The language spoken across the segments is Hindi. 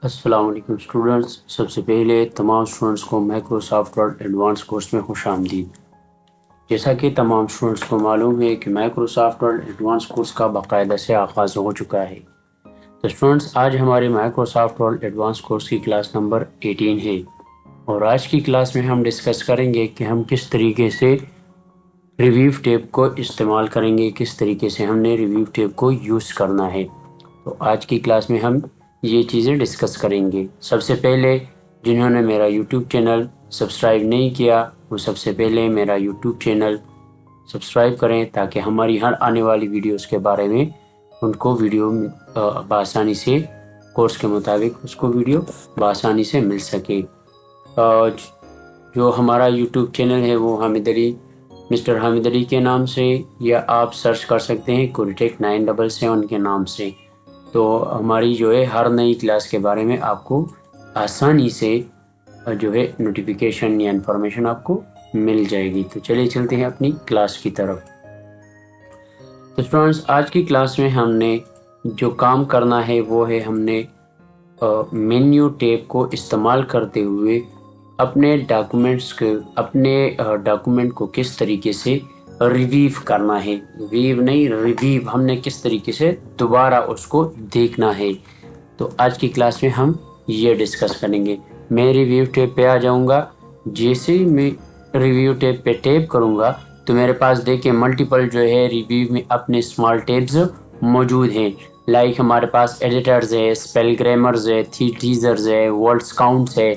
अस्सलाम वालेकुम स्टूडेंट्स। सबसे पहले तमाम स्टूडेंट्स को माइक्रोसॉफ्ट वर्ड एडवांस कोर्स में खुशामदीद। जैसा कि तमाम स्टूडेंट्स को मालूम है कि माइक्रोसॉफ्ट वर्ड एडवांस कोर्स का बाकायदा से आगाज़ हो चुका है। तो स्टूडेंट्स, आज हमारे माइक्रोसॉफ्ट वर्ड एडवांस कोर्स की क्लास नंबर 18 है और आज की क्लास में हम डिस्कस करेंगे कि हम किस तरीके से रिव्यू टेप को इस्तेमाल करेंगे, किस तरीके से हमने रिव्यू टेप को यूज़ करना है। तो आज की क्लास में हम ये चीज़ें डिस्कस करेंगे। सबसे पहले जिन्होंने मेरा यूट्यूब चैनल सब्सक्राइब नहीं किया वो सबसे पहले मेरा यूट्यूब चैनल सब्सक्राइब करें ताकि हमारी हर आने वाली वीडियोस के बारे में उनको वीडियो बआसानी से कोर्स के मुताबिक उसको वीडियो बआसानी से मिल सके। जो हमारा यूट्यूब चैनल है वो हामिद अली, मिस्टर हामिद अली के नाम से, या आप सर्च कर सकते हैं कुरिटेक 977 के नाम से। तो हमारी जो है हर नई क्लास के बारे में आपको आसानी से जो है नोटिफिकेशन या इन्फॉर्मेशन आपको मिल जाएगी। तो चलिए चलते हैं अपनी क्लास की तरफ। तो स्टूडेंट्स, आज की क्लास में हमने जो काम करना है वो है हमने मेन्यू टेप को इस्तेमाल करते हुए अपने डॉक्यूमेंट को किस तरीके से रिवीव करना है। वीव नहीं, रिवीव, हमने किस तरीके से दोबारा उसको देखना है। तो आज की क्लास में हम ये डिस्कस करेंगे। मैं रिव्यू टेप पे आ जाऊंगा। जैसे ही मैं रिव्यू टेप पे टैप करूंगा तो मेरे पास देखिए मल्टीपल जो है रिव्यू में अपने स्मॉल टेप्स मौजूद हैं। लाइक हमारे पास एडिटर्स है, स्पेल ग्रामर्स है, टीजर्स है, वर्ड्स काउंट्स है,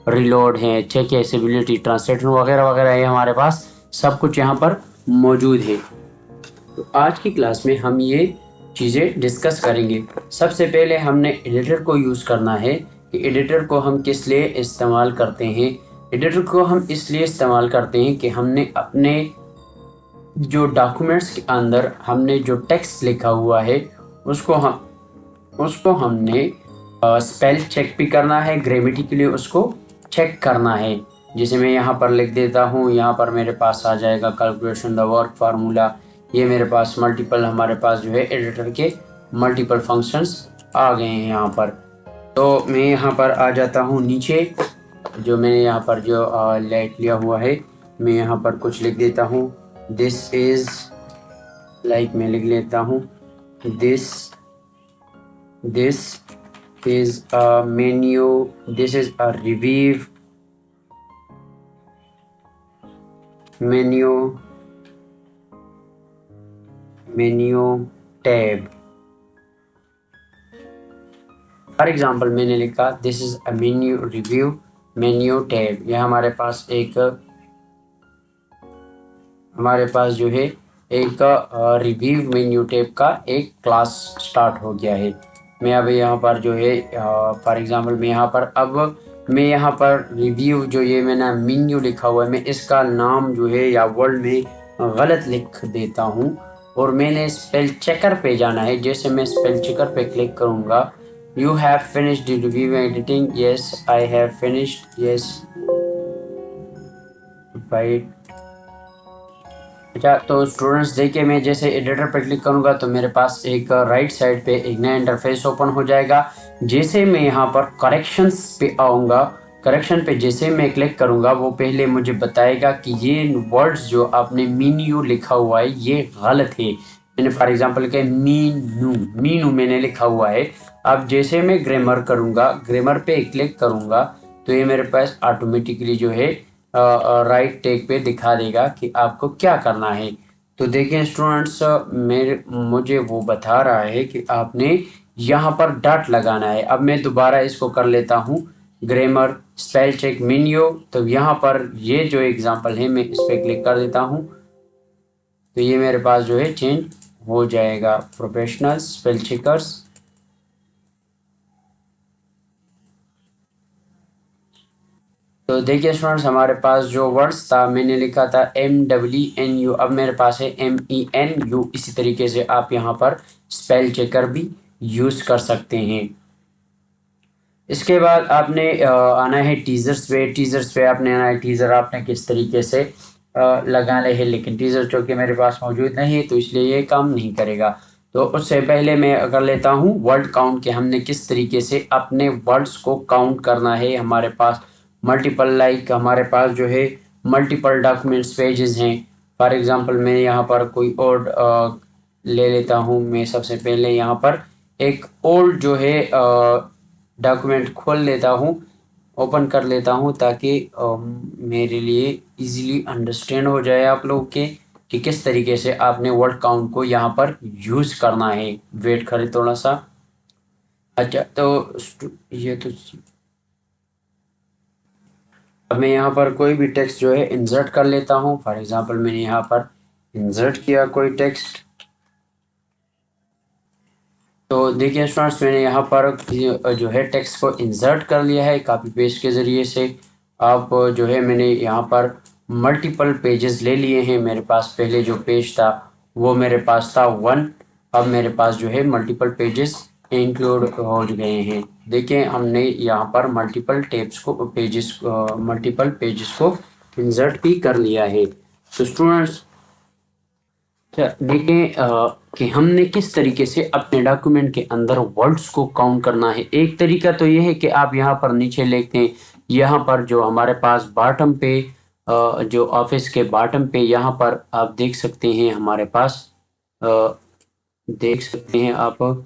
रिलोड है, चेक एसेबिलिटी, ट्रांसलेशन वगैरह वगैरह है। हमारे पास सब कुछ यहाँ पर मौजूद है। तो आज की क्लास में हम ये चीज़ें डिस्कस करेंगे। सबसे पहले हमने एडिटर को यूज़ करना है कि एडिटर को हम किस लिए इस्तेमाल करते हैं। एडिटर को हम इसलिए इस्तेमाल करते हैं कि हमने अपने जो डॉक्यूमेंट्स के अंदर हमने जो टेक्स्ट लिखा हुआ है उसको हमने स्पेल चेक भी करना है, ग्रामेटिकली उसको चेक करना है। जैसे मैं यहाँ पर लिख देता हूँ, यहाँ पर मेरे पास आ जाएगा कैलकुलेशन द वर्क फार्मूला। ये मेरे पास मल्टीपल, हमारे पास जो है एडिटर के मल्टीपल फंक्शंस आ गए हैं यहाँ पर। तो मैं यहाँ पर आ जाता हूँ नीचे, जो मैंने यहाँ पर जो लाइट लिया हुआ है मैं यहाँ पर कुछ लिख देता हूँ। दिस इज लाइक, मैं लिख लेता हूँ this is a menu, this is a review menu tab। For example मैंने लिखा this is a menu review menu tab. यह हमारे पास जो है एक रिव्यू मेन्यू टैब का एक क्लास स्टार्ट हो गया है। मैं अब यहाँ पर जो है फॉर एग्जांपल मैं यहाँ पर रिव्यू जो ये मैंने मेन्यू लिखा हुआ है, मैं इसका नाम जो है या वर्ड में गलत लिख देता हूँ और मैंने स्पेल चेकर पे जाना है। जैसे मैं स्पेल चेकर पे क्लिक करूँगा, You have finished the review editing? Yes, I have finished. Yes. Right. अच्छा, तो स्टूडेंट्स देखिए मैं जैसे एडिटर पर क्लिक करूंगा तो मेरे पास एक राइट साइड पे एक नया इंटरफेस ओपन हो जाएगा। जैसे मैं यहाँ पर करेक्शंस पे आऊँगा, करेक्शन पे जैसे मैं क्लिक करूँगा वो पहले मुझे बताएगा कि ये वर्ड्स जो आपने मीन्यू लिखा हुआ है ये गलत है। मैंने फॉर एग्जांपल के मीनू मैंने लिखा हुआ है। अब जैसे मैं ग्रामर करूँगा, ग्रामर पे क्लिक करूँगा तो ये मेरे पास ऑटोमेटिकली जो है राइट टेक पे दिखा देगा कि आपको क्या करना है। तो देखिए स्टूडेंट्स, मुझे वो बता रहा है कि आपने यहाँ पर डॉट लगाना है। अब मैं दोबारा इसको कर लेता हूँ, ग्रामर स्पेल चेक मेन्यू। तो यहाँ पर ये जो एग्जांपल है मैं इस पर क्लिक कर देता हूँ तो ये मेरे पास जो है चेंज हो जाएगा, प्रोफेशनल स्पेल चेकर्स। तो देखिए स्टूडेंट्स, हमारे पास जो वर्ड्स था मैंने लिखा था MWNU, अब मेरे पास है MENU। इसी तरीके से आप यहाँ पर स्पेल चेकर भी यूज़ कर सकते हैं। इसके बाद आपने आना है टीजर्स पे आपने आना है। टीजर आपने किस तरीके से लगाने हैं, लेकिन टीजर जो कि मेरे पास मौजूद नहीं है तो इसलिए ये काम नहीं करेगा। तो उससे पहले मैं कर लेता हूँ वर्ड काउंट के हमने किस तरीके से अपने वर्ड्स को काउंट करना है। हमारे पास मल्टीपल लाइक हमारे पास जो है मल्टीपल डॉक्यूमेंट्स पेजेस हैं। फॉर एग्जांपल मैं यहाँ पर कोई और ले लेता हूँ। मैं सबसे पहले यहाँ पर एक ओल्ड जो है डॉक्यूमेंट खोल लेता हूँ, ओपन कर लेता हूँ, ताकि मेरे लिए इजीली अंडरस्टैंड हो जाए आप लोग के कि किस तरीके से आपने वर्ड काउंट को यहाँ पर यूज करना है। वेट करें थोड़ा सा। अच्छा, तो ये तो अब मैं यहाँ पर कोई भी टेक्स्ट जो है इंसर्ट कर लेता हूँ। फॉर एग्जांपल मैंने यहाँ पर इंसर्ट किया कोई टेक्स्ट। तो देखिए स्टूडेंट्स, मैंने यहाँ पर जो है टेक्स्ट को इंसर्ट कर लिया है कॉपी पेस्ट के ज़रिए से। आप जो है मैंने यहाँ पर मल्टीपल पेजेस ले लिए हैं। मेरे पास पहले जो पेज था वो मेरे पास था 1, अब मेरे पास जो है मल्टीपल पेजेस इंक्लूड हो गए हैं। देखिए हमने यहाँ पर मल्टीपल पेजेस को इंसर्ट भी कर लिया है। तो स्टूडेंट्स देखें कि हमने किस तरीके से अपने डॉक्यूमेंट के अंदर वर्ड्स को काउंट करना है। एक तरीका तो ये है कि आप यहाँ पर नीचे लिखते हैं, यहाँ पर जो हमारे पास बॉटम पे जो ऑफिस के बॉटम पे यहाँ पर आप देख सकते हैं हमारे पास देख सकते हैं आप,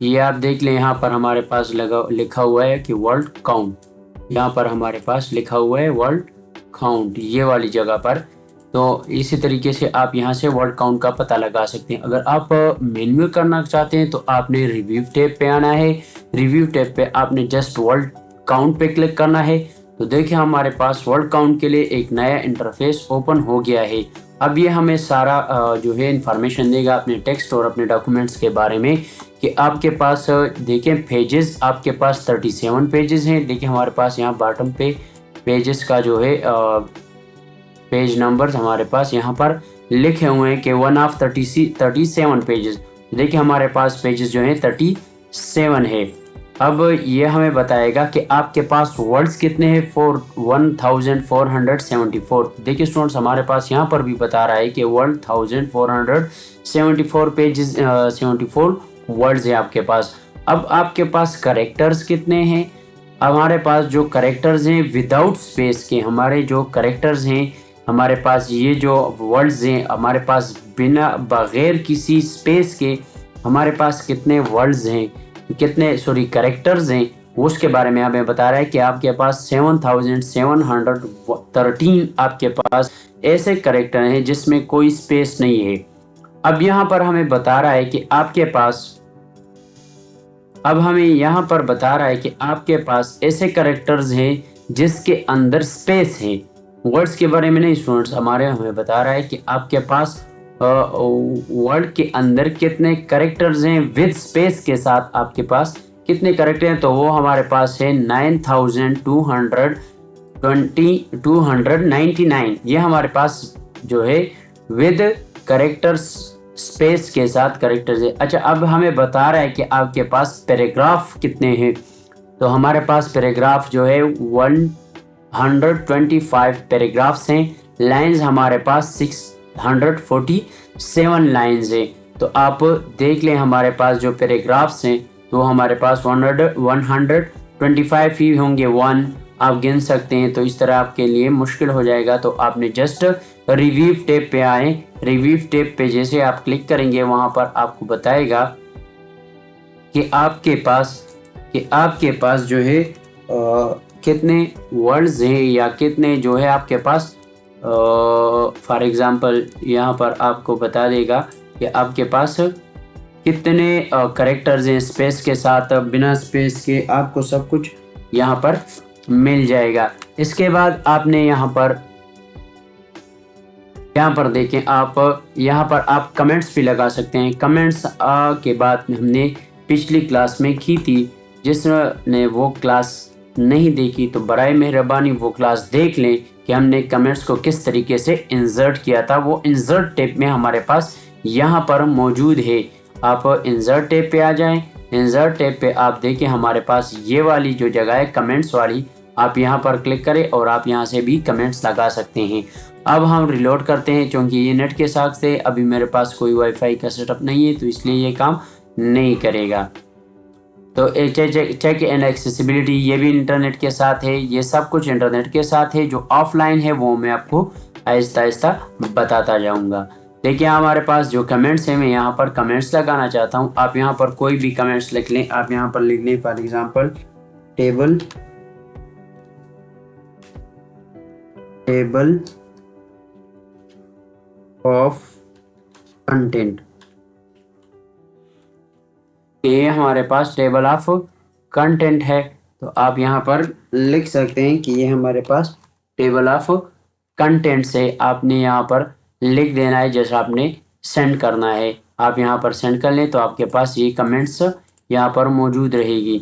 ये आप देख लें। यहाँ पर हमारे पास लिखा हुआ है कि वर्ड काउंट। यहाँ पर हमारे पास लिखा हुआ है वर्ड काउंट, ये वाली जगह पर। तो इसी तरीके से आप यहाँ से वर्ड काउंट का पता लगा सकते हैं। अगर आप मैन्युअल करना चाहते हैं तो आपने रिव्यू टैब पे आना है। रिव्यू टैब पे आपने जस्ट वर्ड काउंट पे क्लिक करना है। तो देखिए हमारे पास वर्ड काउंट के लिए एक नया इंटरफेस ओपन हो गया है। अब ये हमें सारा जो है इंफॉर्मेशन देगा अपने टेक्स्ट और अपने डॉक्यूमेंट्स के बारे में कि आपके पास देखें पेजेस आपके पास 37 पेजेस हैं। देखिए हमारे पास यहाँ बॉटम पे पेजेस का जो है पेज नंबर्स हमारे पास यहाँ पर लिखे हुए हैं कि 1 ऑफ 37 पेजेस। देखिए हमारे पास पेजेस जो हैं 37 है। अब ये हमें बताएगा कि आपके पास वर्ड्स कितने हैं, 1474। देखिए स्टूडेंट्स हमारे पास यहाँ पर भी बता रहा है कि 1474 पेजेस 74 वर्ड्स है आपके पास। अब आपके पास करेक्टर्स कितने हैं? हमारे पास जो करेक्टर्स हैं विदाउट स्पेस के, हमारे जो करेक्टर्स हैं हमारे पास, ये जो वर्ड्स हैं हमारे पास बिना बगैर किसी स्पेस के हमारे पास कितने वर्ड्स हैं, कितने करेक्टर्स हैं, उसके बारे में हमें बता रहा है कि आपके पास 7713 आपके पास ऐसे करेक्टर हैं जिसमें कोई स्पेस नहीं है। अब यहाँ पर हमें बता रहा है कि आपके पास आपके पास ऐसे करेक्टर्स हैं जिसके अंदर स्पेस है। वर्ड्स के बारे में नहीं स्टूडेंट्स, हमें बता रहा है कि आपके पास वर्ड के अंदर कितने करेक्टर्स हैं विद स्पेस के साथ, आपके पास कितने करेक्टर हैं। तो वो हमारे पास है 9299। ये हमारे पास जो है विद करेक्टर्स स्पेस के साथ करेक्टर्स है। अच्छा, अब हमें बता रहा है कि आपके पास पैराग्राफ कितने हैं। तो हमारे पास पैराग्राफ जो है 125 पैराग्राफ्स हैं। लाइंस हमारे पास 647 लाइंस है। तो आप देख लें हमारे पास जो पैराग्राफ्स हैं तो हमारे पास 125 ही होंगे, 1 आप गिन सकते हैं। तो इस तरह आपके लिए मुश्किल हो जाएगा। तो आपने जस्ट रिव्यू टैब पे आए। रिव्यू टैब पे जैसे आप क्लिक करेंगे वहां पर आपको बताएगा कि आपके पास जो है कितने वर्ड्स हैं या कितने जो है आपके पास फॉर एग्जांपल यहाँ पर आपको बता देगा कि आपके पास कितने करेक्टर्स हैं स्पेस के साथ, बिना स्पेस के, आपको सब कुछ यहाँ पर मिल जाएगा। इसके बाद आपने यहाँ पर देखें, आप यहाँ पर आप कमेंट्स भी लगा सकते हैं। कमेंट्स के बाद हमने पिछली क्लास में की थी। जिसने वो क्लास नहीं देखी तो बराए मेहरबानी वो क्लास देख लें कि हमने कमेंट्स को किस तरीके से इंसर्ट किया था। वो इंसर्ट टैब में हमारे पास यहाँ पर मौजूद है। आप इंसर्ट टैब पे आ जाएं। इंसर्ट टैब पे आप देखें हमारे पास ये वाली जो जगह है कमेंट्स वाली, आप यहाँ पर क्लिक करें और आप यहाँ से भी कमेंट्स लगा सकते हैं। अब हम रिलोड करते हैं, क्योंकि ये नेट के साथ से अभी मेरे पास कोई वाईफाई का सेटअप नहीं है, तो इसलिए ये काम नहीं करेगा। तो चेक एंड एक्सेसिबिलिटी ये भी इंटरनेट के साथ है, ये सब कुछ इंटरनेट के साथ है। जो ऑफलाइन है वो मैं आपको आहिस्ता आहिस्ता बताता जाऊंगा। देखिए हमारे पास जो कमेंट्स है, मैं यहाँ पर कमेंट्स लगाना चाहता हूँ। आप यहाँ पर कोई भी कमेंट्स लिख लें। आप यहाँ पर लिख लें for example table of content. ये हमारे पास टेबल ऑफ कंटेंट है, तो आप यहाँ पर लिख सकते हैं कि ये हमारे पास टेबल ऑफ कंटेंट्स है। आपने यहाँ पर लिख देना है, जैसा आपने सेंड करना है। आप यहाँ पर सेंड कर लें तो आपके पास ये कमेंट्स यहाँ पर मौजूद रहेगी।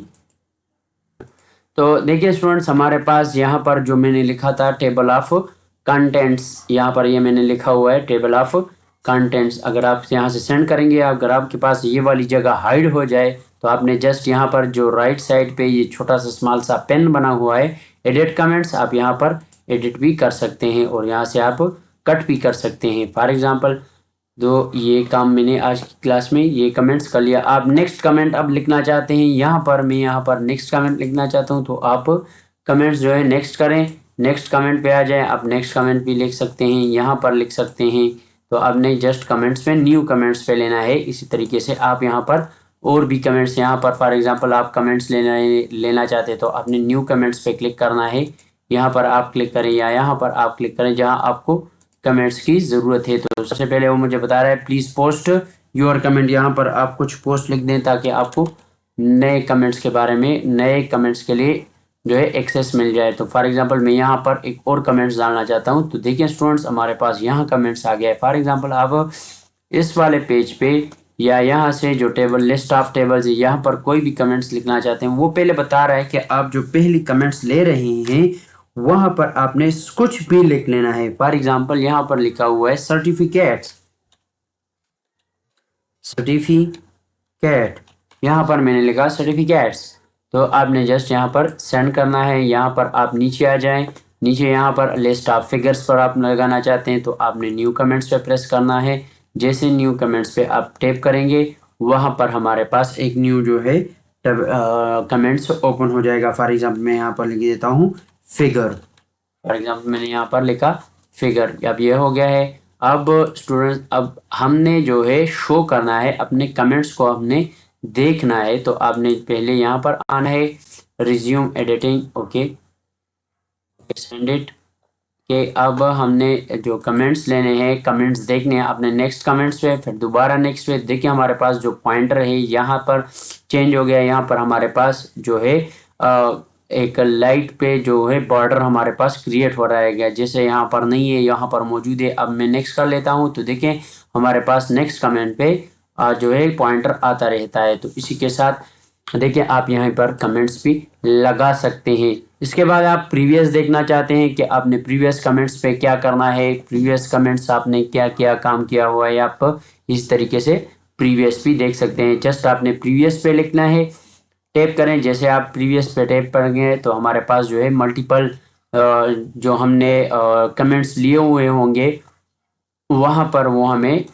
तो देखिए स्टूडेंट्स, हमारे पास यहाँ पर जो मैंने लिखा था टेबल ऑफ कंटेंट्स, यहाँ पर ये मैंने लिखा हुआ है टेबल ऑफ कंटेंट्स। अगर आप यहाँ से सेंड करेंगे, अगर आपके पास ये वाली जगह हाइड हो जाए, तो आपने जस्ट यहाँ पर जो राइट साइड पे ये छोटा सा स्मॉल सा पेन बना हुआ है एडिट कमेंट्स, आप यहाँ पर एडिट भी कर सकते हैं और यहाँ से आप कट भी कर सकते हैं। फॉर एग्जाम्पल तो ये काम मैंने आज की क्लास में ये कमेंट्स कर लिया। आप नेक्स्ट कमेंट अब लिखना चाहते हैं, यहाँ पर मैं यहाँ पर नेक्स्ट कमेंट लिखना चाहता हूँ, तो आप कमेंट्स जो है नेक्स्ट करें, नेक्स्ट कमेंट पे आ जाए। आप नेक्स्ट कमेंट भी लिख सकते हैं, यहाँ पर लिख सकते हैं। तो आपने जस्ट कमेंट्स में न्यू कमेंट्स पे लेना है। इसी तरीके से आप यहाँ पर और भी कमेंट्स, यहाँ पर फॉर एग्जांपल आप कमेंट्स लेना चाहते हैं, तो आपने न्यू कमेंट्स पे क्लिक करना है। यहाँ पर आप क्लिक करें या यहाँ पर आप क्लिक करें जहाँ आपको कमेंट्स की ज़रूरत है। तो सबसे पहले वो मुझे बता रहा है प्लीज़ पोस्ट योर कमेंट। यहाँ पर आप कुछ पोस्ट लिख दें ताकि आपको नए कमेंट्स के बारे में, नए कमेंट्स के लिए जो है एक्सेस मिल जाए। तो फॉर एग्जांपल मैं यहाँ पर एक और कमेंट्स डालना चाहता हूँ। तो देखिए स्टूडेंट्स, हमारे पास यहाँ कमेंट्स आ गया है। फॉर एग्जांपल आप इस वाले पेज पे या यहाँ से जो टेबल लिस्ट ऑफ टेबल्स है, यहाँ पर कोई भी कमेंट्स लिखना चाहते हैं, वो पहले बता रहा है कि आप जो पहली कमेंट्स ले रहे हैं वहां पर आपने कुछ भी लिख लेना है। फॉर एग्जांपल यहाँ पर लिखा हुआ है सर्टिफिकेट, यहाँ पर मैंने लिखा सर्टिफिकेट्स। तो आपने जस्ट यहाँ पर सेंड करना है। यहाँ पर आप नीचे आ जाएं, नीचे यहाँ पर लिस्ट ऑफ फिगर्स पर आप लगाना चाहते हैं, तो आपने न्यू कमेंट्स पे प्रेस करना है। जैसे न्यू कमेंट्स पे आप टैप करेंगे, वहां पर हमारे पास एक न्यू जो है कमेंट्स ओपन हो जाएगा। फॉर एग्जाम्पल मैं यहाँ पर लिख देता हूँ फिगर। फॉर एग्जाम्पल मैंने यहाँ पर लिखा फिगर। अब ये हो गया है। अब स्टूडेंट्स, अब हमने जो है शो करना है अपने कमेंट्स को, हमने देखना है। तो आपने पहले यहाँ पर आना है, resume editing, okay send it के। अब हमने जो कमेंट्स लेने हैं, कमेंट्स देखने हैं, आपने नेक्स्ट कमेंट्स पे, फिर दोबारा नेक्स्ट पे। देखिए हमारे पास जो पॉइंटर है यहाँ पर चेंज हो गया। यहाँ पर हमारे पास जो है एक लाइट पे जो है बॉर्डर हमारे पास क्रिएट हो रहा है, जैसे यहाँ पर नहीं है, यहाँ पर मौजूद है। अब मैं नेक्स्ट कर लेता हूँ, तो देखें हमारे पास नेक्स्ट कमेंट पे जो है पॉइंटर आता रहता है। तो इसी के साथ देखिए आप यहाँ पर कमेंट्स भी लगा सकते हैं। इसके बाद आप प्रीवियस देखना चाहते हैं कि आपने प्रीवियस कमेंट्स पे क्या करना है, प्रीवियस कमेंट्स आपने क्या क्या काम किया हुआ है, आप इस तरीके से प्रीवियस भी देख सकते हैं। जस्ट आपने प्रीवियस पे लिखना है, टैप करें। जैसे आप प्रीवियस पे टैप करेंगे तो हमारे पास जो है मल्टीपल जो हमने कमेंट्स लिए हुए होंगे वहाँ पर वो हमें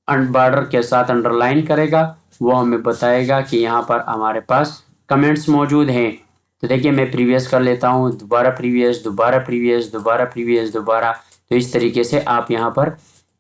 बॉर्डर के साथ अंडरलाइन करेगा, वो हमें बताएगा कि यहाँ पर हमारे पास कमेंट्स मौजूद हैं। तो देखिए मैं प्रीवियस कर लेता हूँ, दोबारा प्रीवियस, दोबारा प्रीवियस, दोबारा प्रीवियस, दोबारा। तो इस तरीके से आप यहाँ पर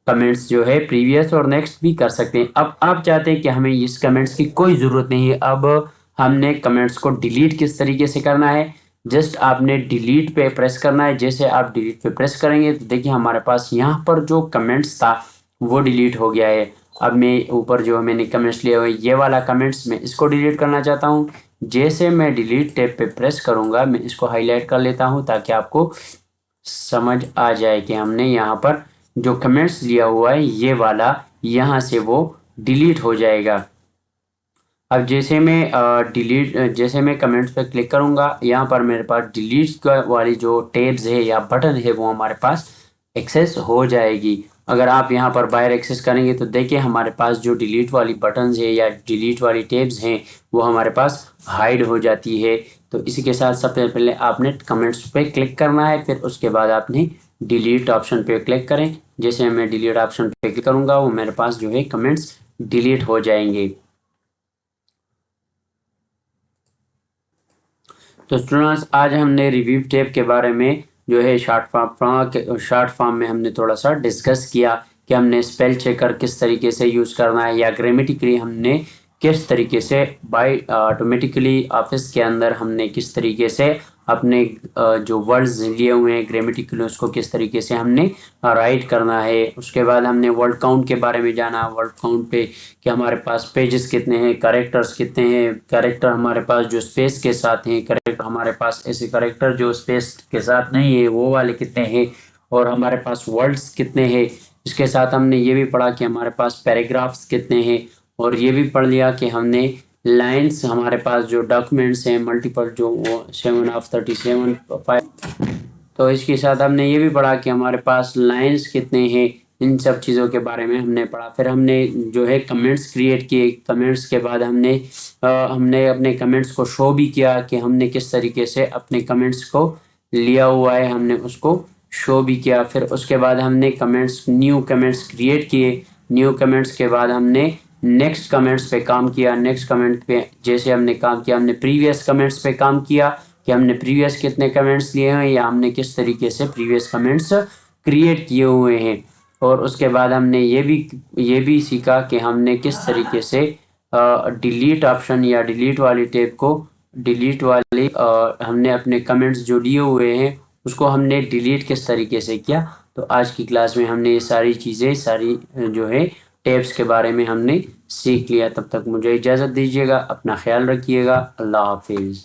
कमेंट्स जो है प्रीवियस और नेक्स्ट भी कर सकते हैं। अब आप चाहते हैं कि हमें इस कमेंट्स की कोई ज़रूरत नहीं है, अब हमने कमेंट्स को डिलीट किस तरीके से करना है। जस्ट आपने डिलीट पे प्रेस करना है। जैसे आप डिलीट पे प्रेस करेंगे तो देखिए हमारे पास यहाँ पर जो कमेंट्स था वो डिलीट हो गया है। अब मैं ऊपर जो मैंने कमेंट्स लिए हुए ये वाला कमेंट्स मैं इसको डिलीट करना चाहता हूँ। जैसे मैं डिलीट टैब पे प्रेस करूँगा, मैं इसको हाईलाइट कर लेता हूँ ताकि आपको समझ आ जाए कि हमने यहाँ पर जो कमेंट्स लिया हुआ है ये वाला यहाँ से वो डिलीट हो जाएगा। अब जैसे मैं जैसे मैं कमेंट्स पे क्लिक करूँगा, यहाँ पर मेरे पास डिलीट वाली जो टैब्स है या बटन है वो हमारे पास एक्सेस हो जाएगी। अगर आप यहाँ पर बाहर एक्सेस करेंगे तो देखिए हमारे पास जो डिलीट वाली बटन्स है या डिलीट वाली टैब्स हैं वो हमारे पास हाइड हो जाती है। तो इसी के साथ सबसे पहले आपने कमेंट्स पे क्लिक करना है, फिर उसके बाद आपने डिलीट ऑप्शन पे क्लिक करें। जैसे मैं डिलीट ऑप्शन पे क्लिक करूंगा वो मेरे पास जो है कमेंट्स डिलीट हो जाएंगे। तो स्टूडेंट्स आज हमने रिव्यू टैब के बारे में जो है शॉर्ट फॉर्म में हमने थोड़ा सा डिस्कस किया कि हमने स्पेल चेकर किस तरीके से यूज़ करना है या ग्रामेटिकली हमने किस तरीके से बाय ऑटोमेटिकली ऑफिस के अंदर हमने किस तरीके से अपने जो वर्ड्स लिए हुए हैं ग्रामेटिकली उसको किस तरीके से हमने राइट करना है। उसके बाद हमने वर्ड काउंट के बारे में जाना, वर्ड काउंट पे कि हमारे पास पेजेस कितने हैं, कैरेक्टर्स कितने हैं, कैरेक्टर हमारे पास जो स्पेस के साथ हैं, कैरेक्टर हमारे पास ऐसे कैरेक्टर जो स्पेस के साथ नहीं है वो वाले कितने हैं, और हमारे पास वर्ड्स कितने हैं। इसके साथ हमने ये भी पढ़ा कि हमारे पास पैराग्राफ्स कितने हैं, और ये भी पढ़ लिया कि हमने लाइन्स हमारे पास जो डॉक्यूमेंट्स हैं मल्टीपल जो 7/37 तो इसके साथ हमने ये भी पढ़ा कि हमारे पास लाइन्स कितने हैं। इन सब चीज़ों के बारे में हमने पढ़ा। फिर हमने जो है कमेंट्स क्रिएट किए। कमेंट्स के बाद हमने अपने कमेंट्स को शो भी किया कि हमने किस तरीके से अपने कमेंट्स को लिया हुआ है, हमने उसको शो भी किया। फिर उसके बाद हमने न्यू कमेंट्स क्रिएट किए। न्यू कमेंट्स के बाद हमने नेक्स्ट कमेंट्स पे काम किया। नेक्स्ट कमेंट पे जैसे हमने काम किया, हमने प्रीवियस कमेंट्स पे काम किया कि हमने प्रीवियस कितने कमेंट्स लिए हैं या हमने किस तरीके से प्रीवियस कमेंट्स क्रिएट किए हुए हैं। और उसके बाद हमने ये भी सीखा कि हमने किस तरीके से डिलीट ऑप्शन या डिलीट वाली टैब को हमने अपने कमेंट्स जो लिए हुए हैं उसको हमने डिलीट किस तरीके से किया। तो आज की क्लास में हमने ये सारी चीज़ें जो है टैब्स के बारे में हमने सीख लिया। तब तक मुझे इजाज़त दीजिएगा, अपना ख्याल रखिएगा। अल्लाह हाफिज़।